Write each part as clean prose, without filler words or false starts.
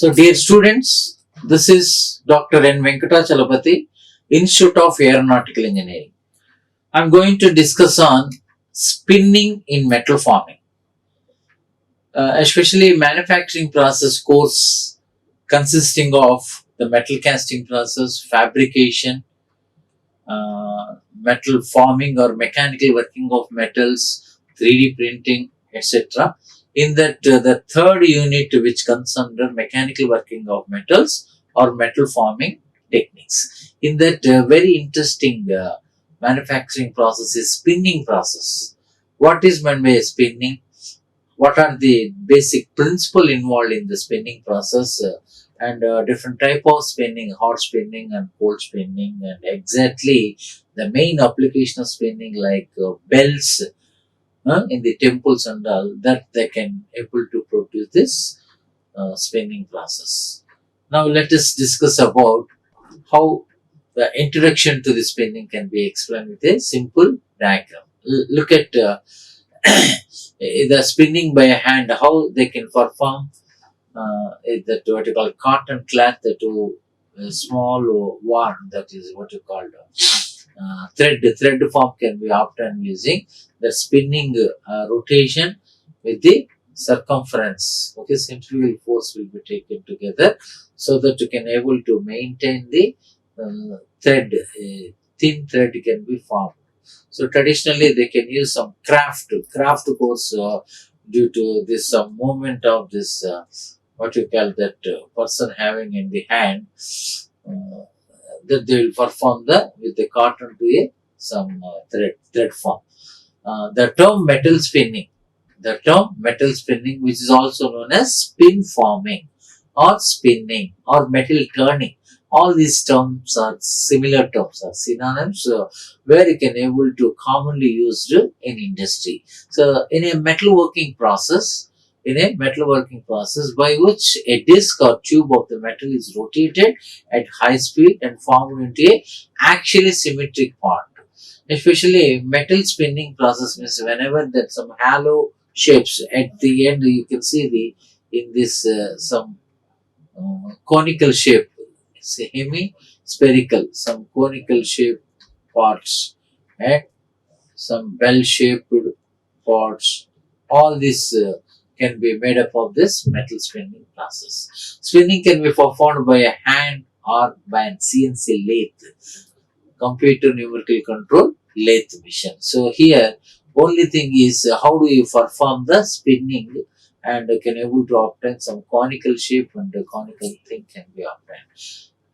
So, dear students, this is Dr. N. Venkatachalapathi, Institute of Aeronautical Engineering. I am going to discuss on spinning in metal forming, especially manufacturing process course consisting of the metal casting process, fabrication, metal forming or mechanical working of metals, 3D printing, etc. In that, the third unit, which comes under mechanical working of metals or metal forming techniques. In that, very interesting manufacturing process is spinning process. What is meant by spinning? What are the basic principle involved in the spinning process? And different type of spinning, hot spinning and cold spinning, and exactly the main application of spinning, like bells in the temples and all, that they can able to produce this spinning process. Now let us discuss about how the introduction to the spinning can be explained with a simple diagram. Look at the spinning by hand, how they can perform that what you call cotton cloth to a small one, that is what you call thread. The thread form can be often using the spinning rotation with the circumference. Okay, centrifugal force will be taken together so that you can able to maintain the thread. Thin thread can be formed. So traditionally they can use some craft course due to this movement of this what you call that person having in the hand, that they will perform with the cotton to a some thread form. The term metal spinning, which is also known as spin forming or spinning or metal turning. All these terms are similar terms, are synonyms, where you can able to commonly used in industry. So in a metalworking process, by which a disc or tube of the metal is rotated at high speed and formed into a actually symmetric part. Especially metal spinning process means whenever that some halo shapes at the end, you can see in this some conical shape, spherical, some conical shape parts and some bell shaped parts. All this can be made up of this metal spinning process. Spinning can be performed by a hand or by an CNC lathe, computer numerical control lathe machine. So here only thing is how do you perform the spinning and can able to obtain some conical shape, and the conical thing can be obtained.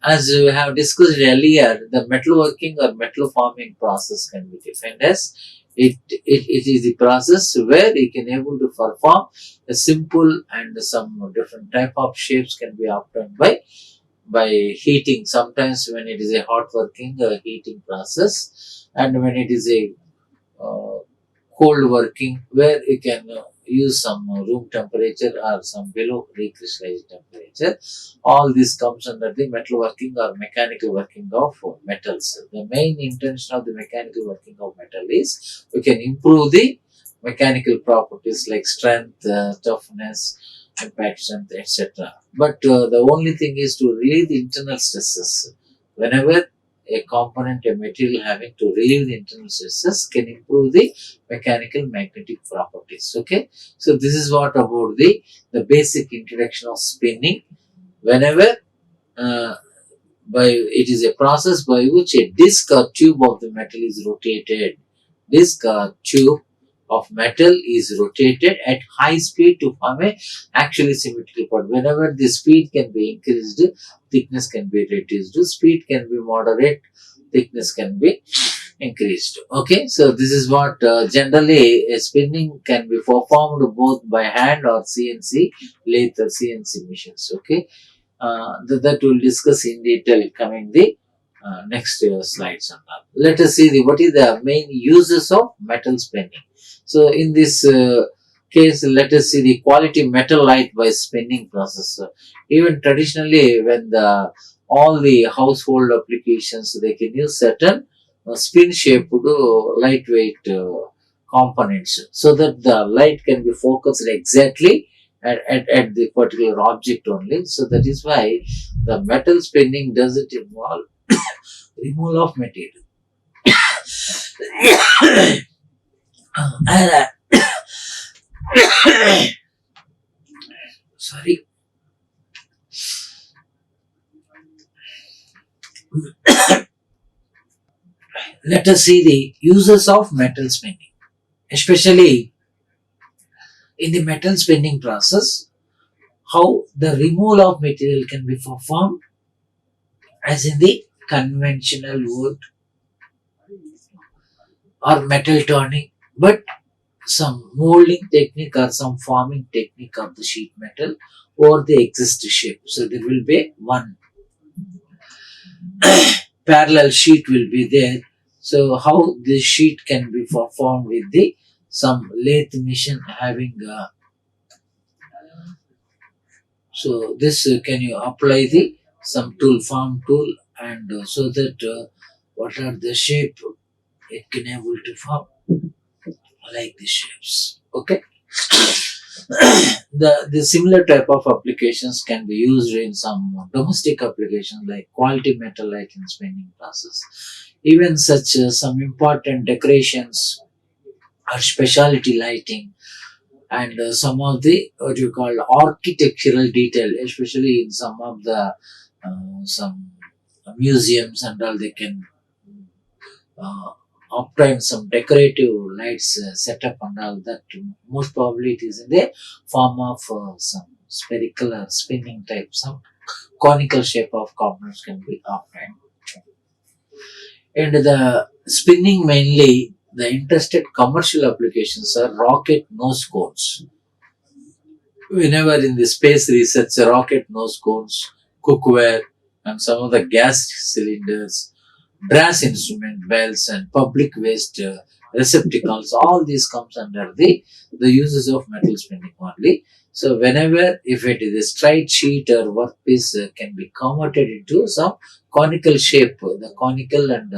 As we have discussed earlier, the metalworking or metal forming process can be defined as it is the process where you can able to perform a simple and some different type of shapes can be obtained by heating. Sometimes when it is a hot working heating process, and when it is a cold working where you can use some room temperature or some below recrystallized temperature. All this comes under the metalworking or mechanical working of metals. The main intention of the mechanical working of metal is we can improve the mechanical properties like strength, toughness, impact strength, etc. But the only thing is to relieve the internal stresses. Whenever a component, a material having to relieve the internal stresses can improve the mechanical magnetic properties. Okay, so this is what about the basic introduction of spinning. Whenever by it is a process by which a disc or tube of the metal is rotated. Disc or tube of metal is rotated at high speed to form a actually symmetrical part. Whenever the speed can be increased, thickness can be reduced. Speed can be moderate, thickness can be increased. Okay, so this is what generally a spinning can be performed both by hand or CNC lathe or CNC machines. Okay, that we'll discuss in detail coming the next slides. Let us see what is the main uses of metal spinning. So in this case, let us see the quality metal light by spinning process. Even traditionally, when all the household applications, they can use certain spin shaped lightweight components so that the light can be focused exactly at the particular object only. So that is why the metal spinning doesn't involve removal of material. And, sorry. Let us see the uses of metal spinning, especially in the metal spinning process, how the removal of material can be performed as in the conventional wood or metal turning, but some molding technique or some forming technique of the sheet metal or the existing shape. So there will be one parallel sheet will be there. So how this sheet can be performed with the some lathe machine having so this can you apply the some tool form tool and so that what are the shape it can able to form like the shapes. Okay. The similar type of applications can be used in some domestic applications like quality metal lighting spinning process. Even such some important decorations or specialty lighting and some of the what you call architectural detail, especially in some of the some museums and all, they can uh, obtain some decorative lights setup and all that. Most probably it is in the form of some spherical or spinning type, some conical shape of components can be obtained. And the spinning mainly the interested commercial applications are rocket nose cones. Whenever in the space research, rocket nose cones, cookware, and some of the gas cylinders, brass instrument bells, and public waste receptacles, all these comes under the uses of metal spinning only. So whenever if it is a straight sheet or workpiece can be converted into some conical shape, the conical and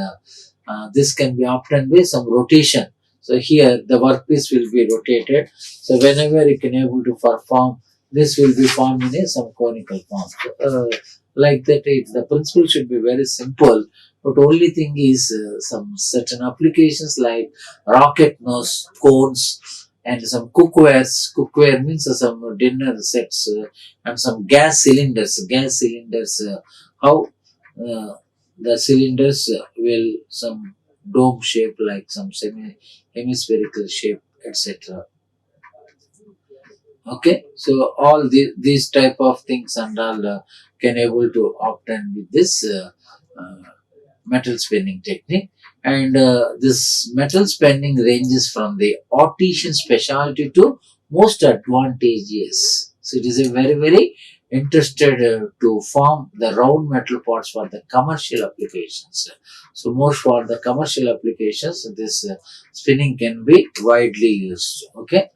this can be obtained by some rotation. So here the workpiece will be rotated. So whenever you can able to perform, this will be formed in a some conical form. So, like that, the principle should be very simple. But only thing is some certain applications like rocket nose cones and some cookwares. Cookware means some dinner sets and some gas cylinders. Gas cylinders. How uh, the cylinders will some dome shape like some semi hemispherical shape, etc. Okay, so all these type of things and all can able to obtain with this uh, metal spinning technique. And this metal spinning ranges from the artisan specialty to most advantageous. So it is a very interested to form the round metal parts for the commercial applications. So most for the commercial applications, this spinning can be widely used. Okay.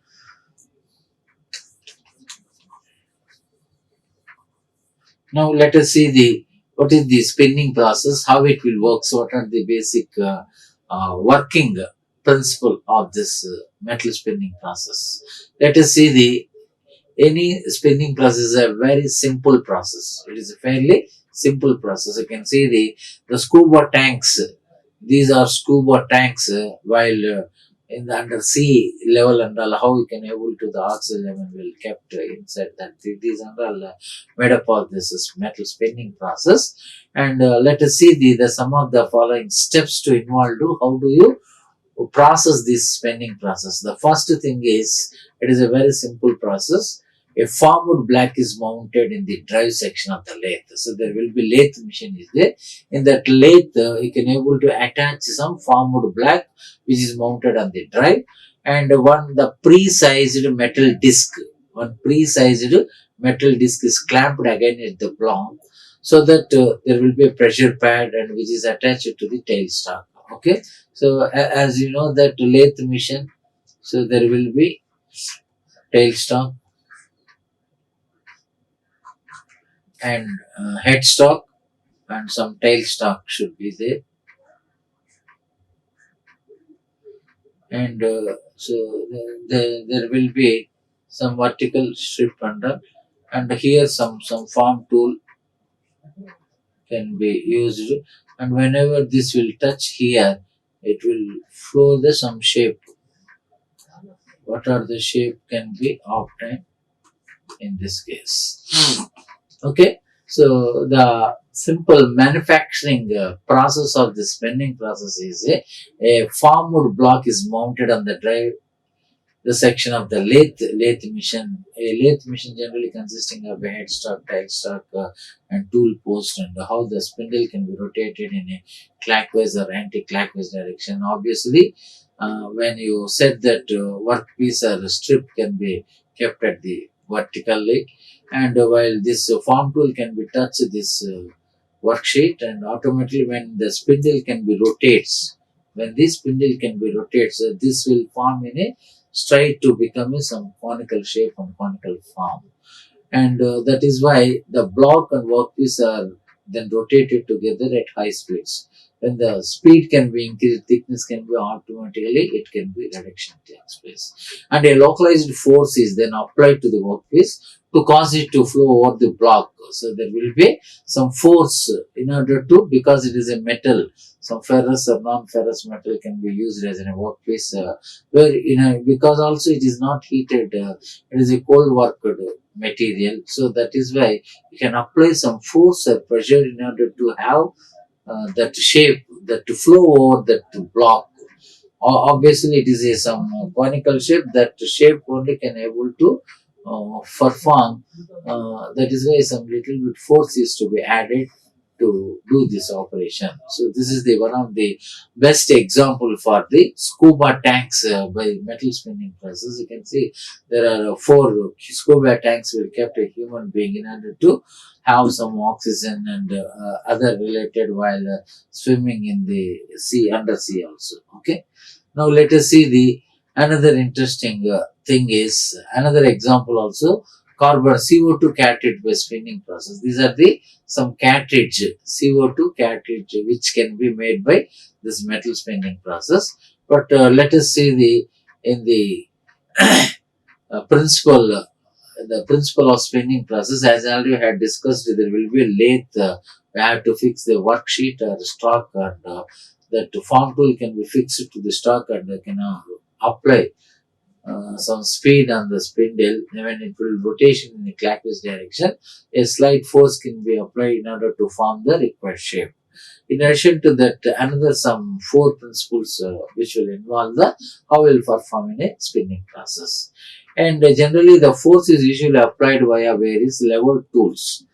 Now let us see the what is the spinning process, how it will work, so what are the basic working principle of this metal spinning process. Let us see the any spinning process is a very simple process. It is a fairly simple process. You can see the scuba tanks. These are scuba tanks while in the under sea level and all, how you can able to the oxygen level will kept inside that. These are all made up of this is metal spinning process. And let us see the some of the following steps to involve. How do you process this spinning process? The first thing is it is a very simple process. A formed block is mounted in the drive section of the lathe. So there will be lathe machine is there. In that lathe, you can able to attach some formed block which is mounted on the drive, and one the pre-sized metal disc. One pre-sized metal disc is clamped against the block, so that there will be a pressure pad and which is attached to the tailstock. Okay, so as you know that lathe machine, so there will be tailstock and headstock and some tailstock should be there, and so there will be some vertical strip under, and here some form tool can be used, and whenever this will touch here, it will flow the some shape. What are the shape can be obtained in this case? Okay, so the simple manufacturing process of the spinning process is a formed block is mounted on the drive the section of the lathe machine. A lathe machine generally consisting of a headstock, tailstock, and tool post, and how the spindle can be rotated in a clockwise or anti-clockwise direction. Obviously, when you said that workpiece or strip can be kept at the vertically, and while this form tool can be touched this worksheet, and automatically when the spindle can be rotates, when this spindle can be rotates, this will form in a straight to become some conical shape and conical form, and that is why the block and workpiece are then rotated together at high speeds. When the speed can be increased, thickness can be automatically, it can be reduction takes place, and a localized force is then applied to the workpiece to cause it to flow over the block. So there will be some force in order to, because it is a metal, some ferrous or non-ferrous metal can be used as in a workpiece, where because also it is not heated, it is a cold worked material, so that is why you can apply some force or pressure in order to have that shape that to flow over that block. Obviously it is a some conical shape, that shape only can able to perform, that is why some little bit force is to be added to do this operation. So this is the one of the best example for the scuba tanks by metal spinning presses. You can see there are four scuba tanks will kept a human being in order to have some oxygen and other related while swimming in the sea, under sea also. Okay, now let us see the another interesting thing is another example also, carbon CO2 cartridge by spinning process. These are the some cartridge CO2 cartridge which can be made by this metal spinning process. But let us see the in the principle, the principle of spinning process. As I already had discussed, there will be a lathe. We have to fix the worksheet or stock, and that form tool can be fixed to the stock, and can apply some speed on the spindle. When it will rotation in a clockwise direction, a slight force can be applied in order to form the required shape. In addition to that, another some four principles which will involve the how will perform in a spinning process. And generally, the force is usually applied via various lever tools.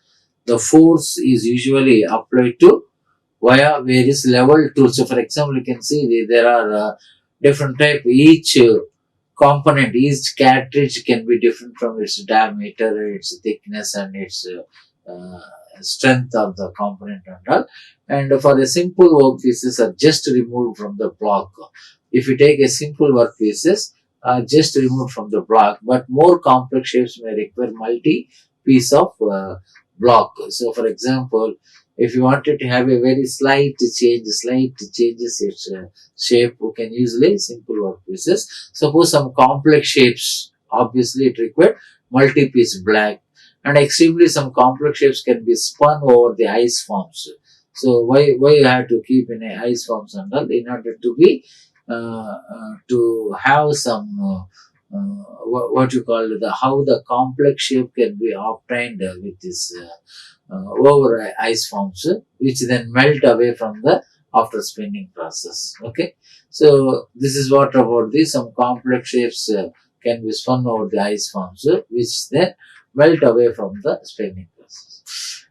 The force is usually applied to via various level tools. So, for example, you can see there are different type. Each component, each cartridge can be different from its diameter, its thickness, and its strength of the component and all. And for a simple workpieces are just removed from the block. If you take a simple workpieces, just removed from the block, but more complex shapes may require multi piece of block. So, for example, if you wanted to have a very slight changes its shape, you can usually simple workpieces. Suppose some complex shapes, obviously it required multi-piece black, and extremely some complex shapes can be spun over the ice forms. So why you have to keep in a ice forms and all in order to be to have some what you call the how the complex shape can be obtained with this over ice forms, which then melt away from the after spinning process. Okay, so this is what about this some complex shapes can be spun over the ice forms, which then melt away from the spinning process.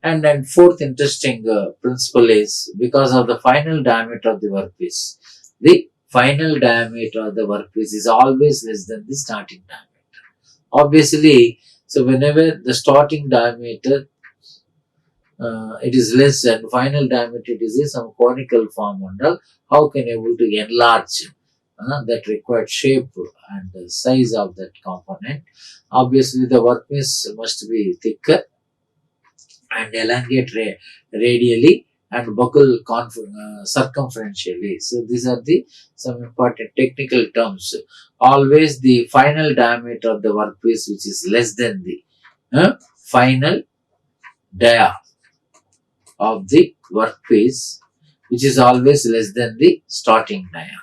And then fourth interesting principle is because of the final diameter of the workpiece, the final diameter of the workpiece is always less than the starting diameter. Obviously, so whenever the starting diameter it is less than final diameter, it is some conical form and all, how can able to enlarge that required shape and the size of that component. Obviously, the workpiece must be thicker and elongate radially and buckle circumferentially. So these are the some important technical terms. Always the final diameter of the workpiece which is less than the final dia of the workpiece, which is always less than the starting dia.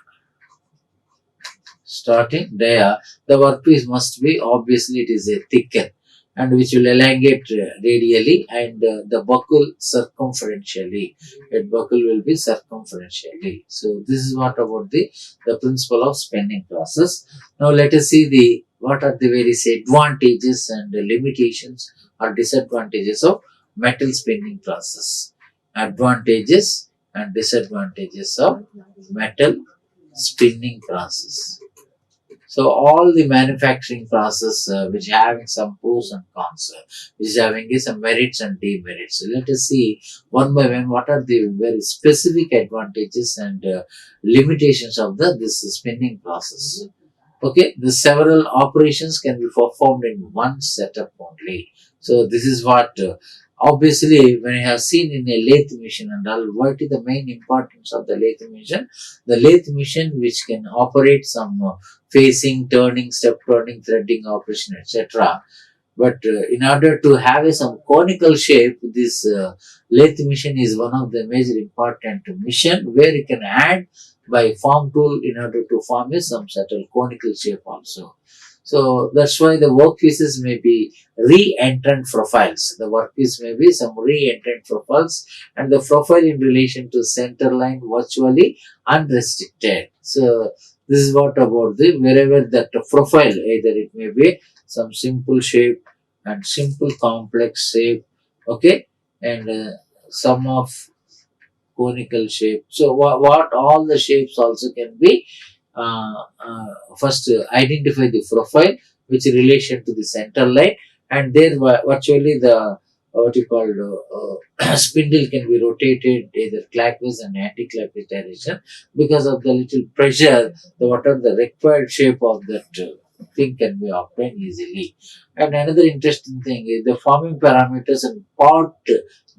Starting dia, the workpiece must be, obviously it is a thicker and which will elongate radially, and the buckle circumferentially. That buckle will be circumferentially. So this is what about the principle of spinning process. Now let us see the what are the various advantages and limitations or disadvantages of metal spinning process. Advantages and disadvantages of metal spinning process. So all the manufacturing process which having some pros and cons, which is having some merits and demerits. So let us see one by one what are the very specific advantages and limitations of this spinning process. Okay, the several operations can be performed in one setup only. So this is what obviously when you have seen in a lathe machine and all, what is the main importance of the lathe machine? The lathe machine which can operate some facing, turning, step turning, threading operation, etc. But in order to have some conical shape, this lathe machine is one of the major important machine where you can add by form tool in order to form some subtle conical shape also. So that's why the workpieces may be re-entrant profiles. The workpiece may be some re-entrant profiles, and the profile in relation to center line virtually unrestricted. So this is what about the wherever that profile, either it may be some simple shape and simple complex shape, okay, and some of conical shape. So what all the shapes also can be first identify the profile which is relation to the center line, and then virtually the what you call spindle can be rotated either clockwise and anti-clockwise direction because of the little pressure. The what are the required shape of that thing can be obtained easily. And another interesting thing is the forming parameters and part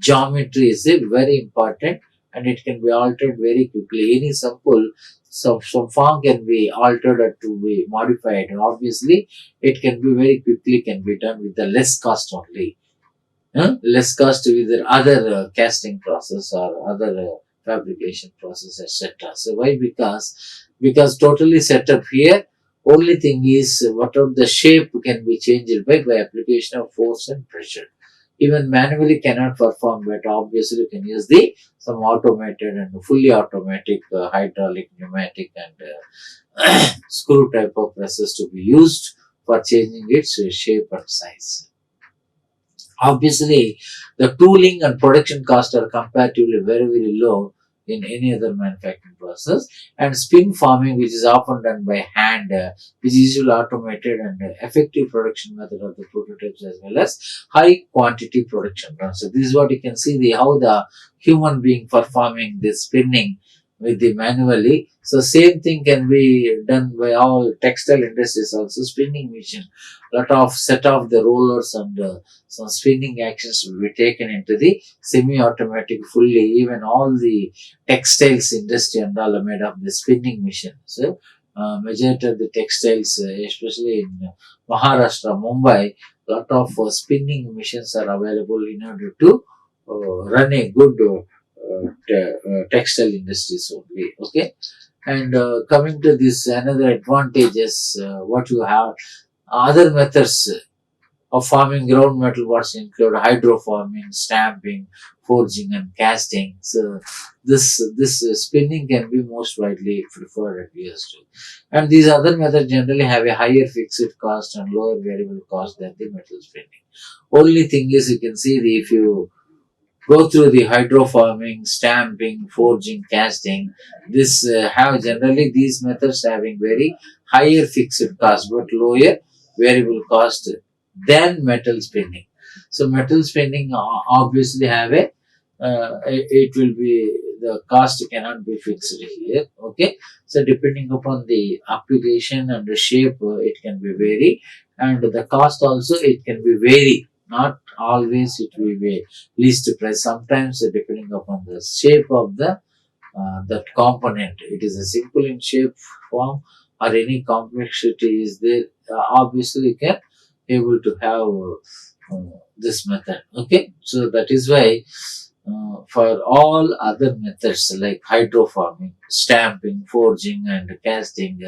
geometry is very important, and it can be altered very quickly. Any sample, some form can be altered or to be modified. Obviously, it can be very quickly can be done with the less cost only. Less cost with the other casting process or other fabrication process, etc. So why? Because totally set up here. Only thing is what are the shape can be changed by application of force and pressure. Even manually cannot perform, but obviously you can use the some automated and fully automatic hydraulic, pneumatic, and screw type of presses to be used for changing its shape and size. Obviously, the tooling and production costs are comparatively very low in any other manufacturing process. And spin forming, which is often done by hand, which is usually automated and effective production method of the prototypes as well as high quantity production run. So this is what you can see the how the human being performing this spinning with the manually. So same thing can be done by all textile industries also. Spinning machine, lot of set of the rollers and some spinning actions will be taken into the semi-automatic fully. Even all the textiles industry and all are made of the spinning machine. So majority of the textiles, especially in Maharashtra, Mumbai, lot of spinning machines are available in order to run a good textile industries only. Okay, and coming to this, another advantages what you have other methods of forming ground metal parts include hydroforming, stamping, forging, and casting. So this spinning can be most widely preferred and used. And these other methods generally have a higher fixed cost and lower variable cost than the metal spinning. Only thing is you can see if you go through the hydroforming, stamping, forging, casting. This have generally these methods having very higher fixed cost but lower variable cost than metal spinning. So metal spinning obviously have a it will be the cost cannot be fixed here. Okay, so depending upon the application and the shape, it can be vary, and the cost also it can be vary. Not always it will be least price. Sometimes depending upon the shape of the that component, it is a simple in shape form or any complexity is there, obviously you can able to have this method. Okay, so that is why for all other methods like hydroforming, stamping, forging and casting,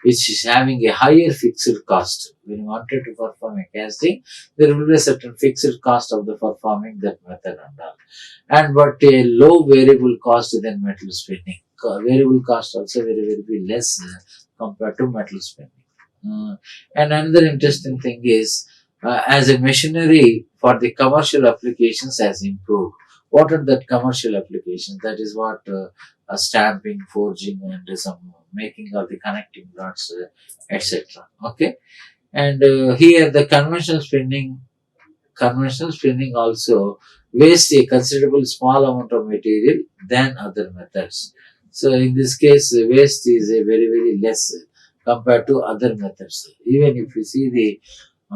which is having a higher fixed cost. When you wanted to perform a casting, there will be a certain fixed cost of the performing that method and all. And but a low variable cost than metal spinning. Variable cost also very less compared to metal spinning. And another interesting thing is, as a machinery for the commercial applications has improved. What are that commercial applications? That is what stamping, forging, and some making of the connecting rods, etc. Okay, and here the conventional spinning also waste a considerable small amount of material than other methods. So in this case, waste is a very less compared to other methods. Even if you see the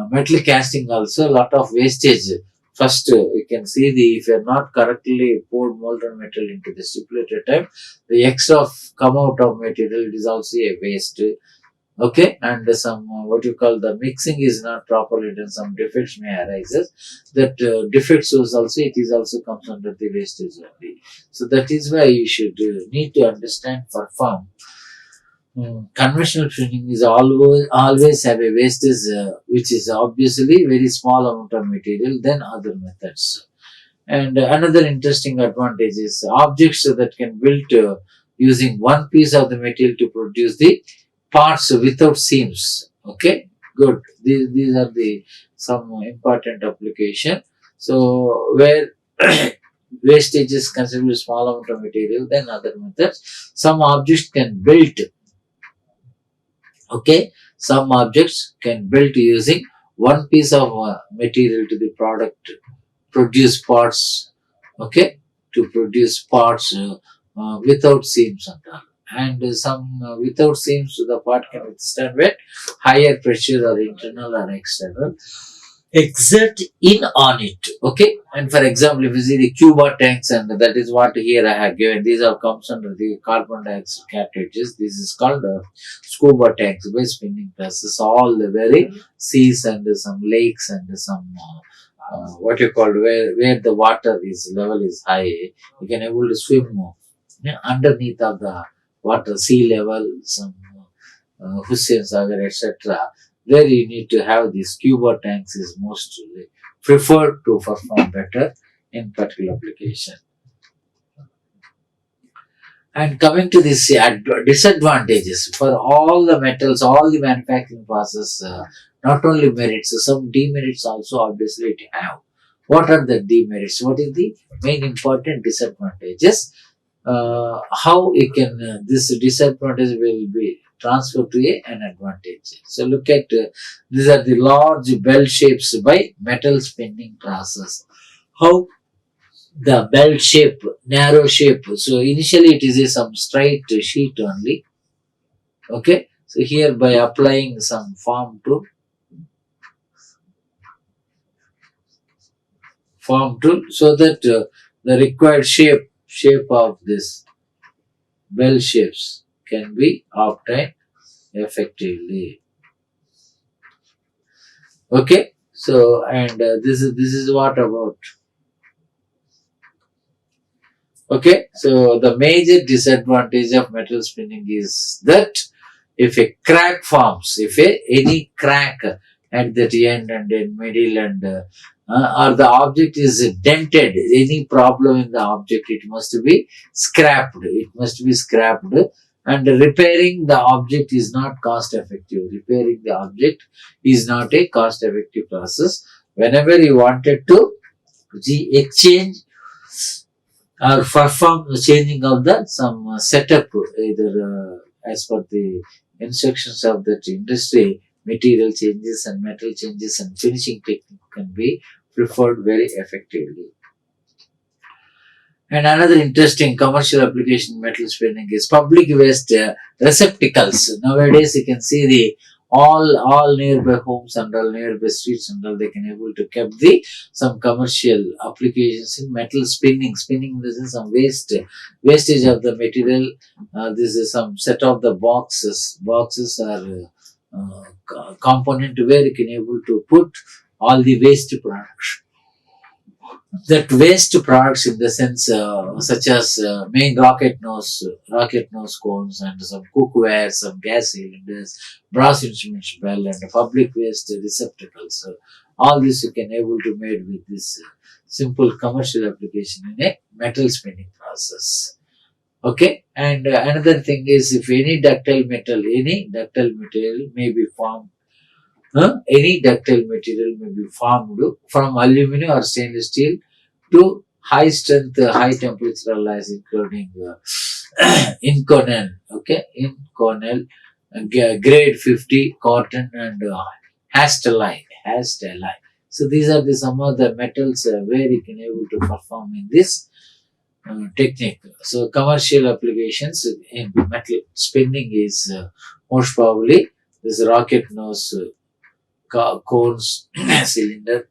metal casting also, a lot of wastage. First, you can see the if you are not correctly poured molten metal into the stipulated time, the extra come out of material, it is also a waste. Okay, and some what you call the mixing is not properly done, some defects may arise. That defects was also, it is also comes under the wastage only. So that is why you should need to understand perform. Conventional printing is always have a wastage, which is obviously very small amount of material than other methods. And another interesting advantage is objects that can build using one piece of the material to produce the parts without seams. Okay, good. These are the some important application. So where wastage is considerably small amount of material than other methods, some objects can build. Okay, some objects can build using one piece of material to the product, produce parts. Okay, to produce parts without seams and all. And some without seams, the part can withstand wet, higher pressure or internal or external exert in on it. Okay, and for example, if you see the Cuba tanks, and that is what here I have given, these are comes under the carbon dioxide cartridges. This is called scuba tanks by spinning presses, all the very seas and some lakes and some what you call where the water is level is high, you can able to swim underneath of the water, sea level, some Hussein Sagar, etc. There you need to have these scuba tanks is mostly preferred to perform better in particular application. And coming to this disadvantages for all the metals, all the manufacturing process, not only merits, some demerits also obviously it have. What are the demerits? What is the main important disadvantages? How it can this disadvantage will be transferred to an advantage. So look at these are the large bell shapes by metal spinning process. How the bell shape, narrow shape. So initially it is some straight sheet only. Okay. So here by applying some form tool, so that the required shape of this bell shapes can be obtained effectively. Okay. So and this is what about. Okay, so the major disadvantage of metal spinning is that if a crack forms, if any crack at the end and in middle and or the object is dented, any problem in the object, it must be scrapped. It must be scrapped, and repairing the object is not cost effective. Repairing the object is not a cost effective process. Whenever you wanted to exchange or perform the changing of the some setup, either as per the instructions of that industry, material changes and metal changes and finishing technique can be preferred very effectively. And another interesting commercial application in metal spinning is public waste receptacles. Nowadays you can see the all nearby homes and all nearby streets and all, they can able to keep the some commercial applications in metal spinning. Spinning, this is some wastage of the material. This is some set of the boxes are component where you can able to put all the waste products. That waste products in the sense such as main rocket nose cones and some cookware, some gas cylinders, brass instruments bell, and public waste receptacles. So all this you can able to made with this simple commercial application in a metal spinning process. Okay, and another thing is, if any ductile material may be formed. Any ductile material may be formed from aluminum or stainless steel to high strength, high temperature alloys, including Inconel, okay, Inconel, grade 50 cotton, and Hastelite. So these are the some of the metals where you can able to perform in this technique. So commercial applications in metal spinning is most probably this rocket nose cones, cylinder,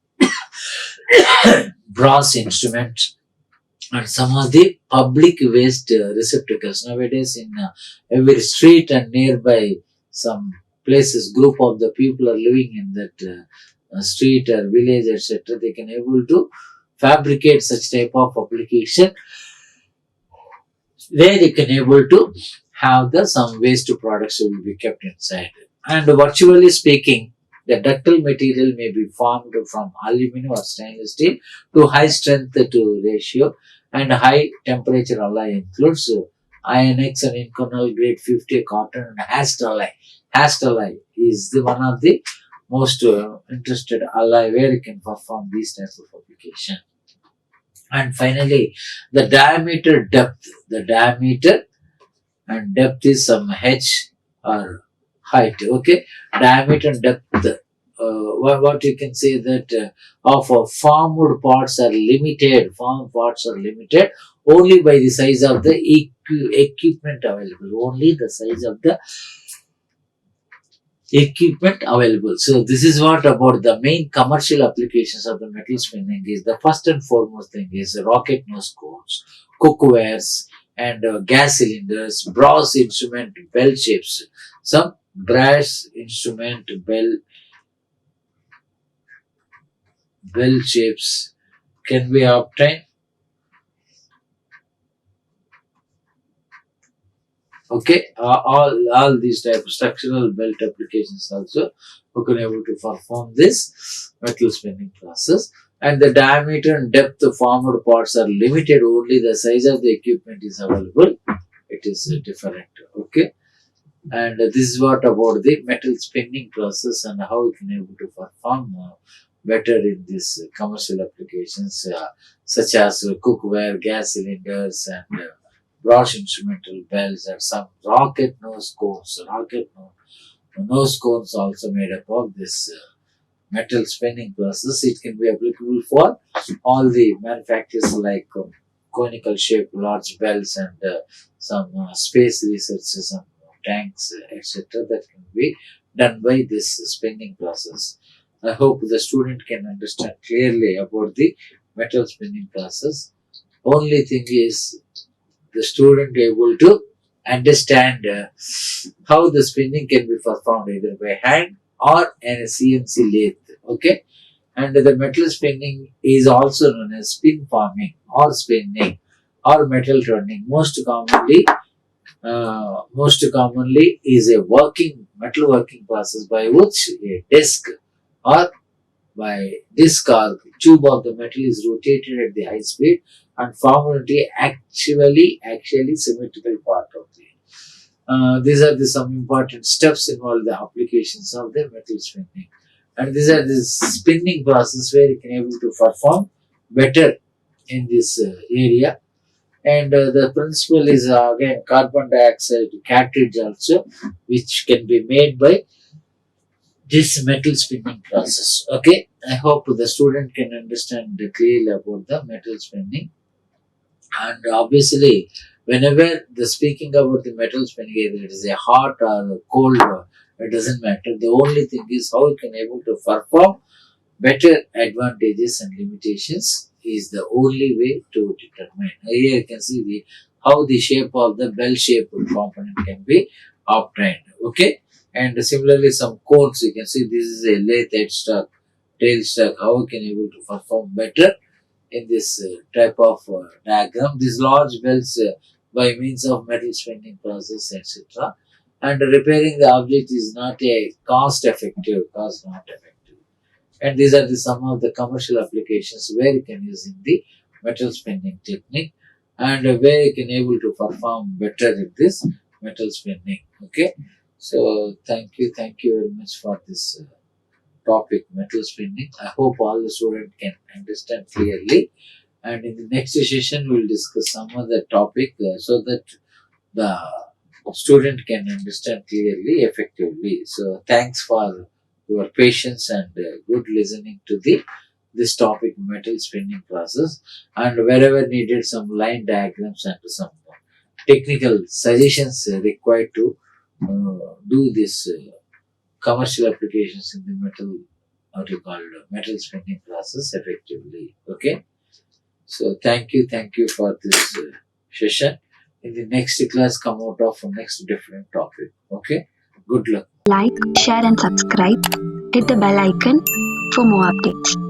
brass instruments, and some of the public waste receptacles. Nowadays, in every street and nearby some places, group of the people are living in that street or village, etc. They can able to fabricate such type of application where you can able to have the some waste products will be kept inside. And virtually speaking, the ductile material may be formed from aluminum or stainless steel to high strength to ratio, and high temperature alloy includes INX and Inconel grade 50 cotton and Hastelite. Hastelite is the one of the most interested alloy where you can perform these types of application. And finally, the diameter depth. The diameter and depth is some h or height. Okay, diameter and depth. What you can say that of formed parts are limited. Formed parts are limited only by the size of the equipment available. Only the size of the equipment available. So this is what about the main commercial applications of the metal spinning is. The first and foremost thing is rocket nose cones, cookwares, and gas cylinders, brass instrument bell shapes. Some brass instrument bell shapes can be obtained. Okay, all these type of structural belt applications also we can able to perform this metal spinning process. And the diameter and depth of formed parts are limited. Only the size of the equipment is available. It is different. Okay, and this is what about the metal spinning process and how we can able to perform better in these commercial applications such as cookware, gas cylinders, and brass instrumental bells, and some rocket nose cones. Nose cones also made up of this metal spinning process. It can be applicable for all the manufacturers like conical shaped large bells and some space research, some tanks, etc. that can be done by this spinning process. I hope the student can understand clearly about the metal spinning process. Only thing is the student able to understand how the spinning can be performed either by hand or in a CNC lathe. Okay, and the metal spinning is also known as spin forming or spinning or metal turning. Most commonly is a metal working process by which a disc or tube of the metal is rotated at the high speed and formed into a actually symmetrical part of the. These are some important steps involved the applications of the metal spinning, and these are the spinning process where you can able to perform better in this area. And the principle is again carbon dioxide cartridge also, which can be made by this metal spinning process. Okay, I hope the student can understand clearly about the metal spinning. And obviously, whenever the speaking about the metal spinning, either it is a hot or a cold It doesn't matter. The only thing is how you can able to perform better. Advantages and limitations is the only way to determine. Here you can see how the shape of the bell-shaped component can be obtained. Okay, and similarly some cones you can see this is a lathe headstock, tailstock. How we can able to perform better in this type of diagram. These large bells by means of metal spinning process, etc. And repairing the object is not a cost effective, and these are some of the commercial applications where you can use in the metal spinning technique, and where you can able to perform better in this metal spinning. Okay, so thank you very much for this topic metal spinning. I hope all the students can understand clearly, and in the next session we will discuss some other topic so that the student can understand clearly, effectively. So thanks for your patience and good listening to the this topic metal spinning process, and wherever needed some line diagrams and some technical suggestions required to do this commercial applications in the metal, what you call metal spinning process effectively. Okay, so thank you for this session. In the next class, come out of next different topic. Okay, good luck. Like, share, and subscribe. Hit the bell icon for more updates.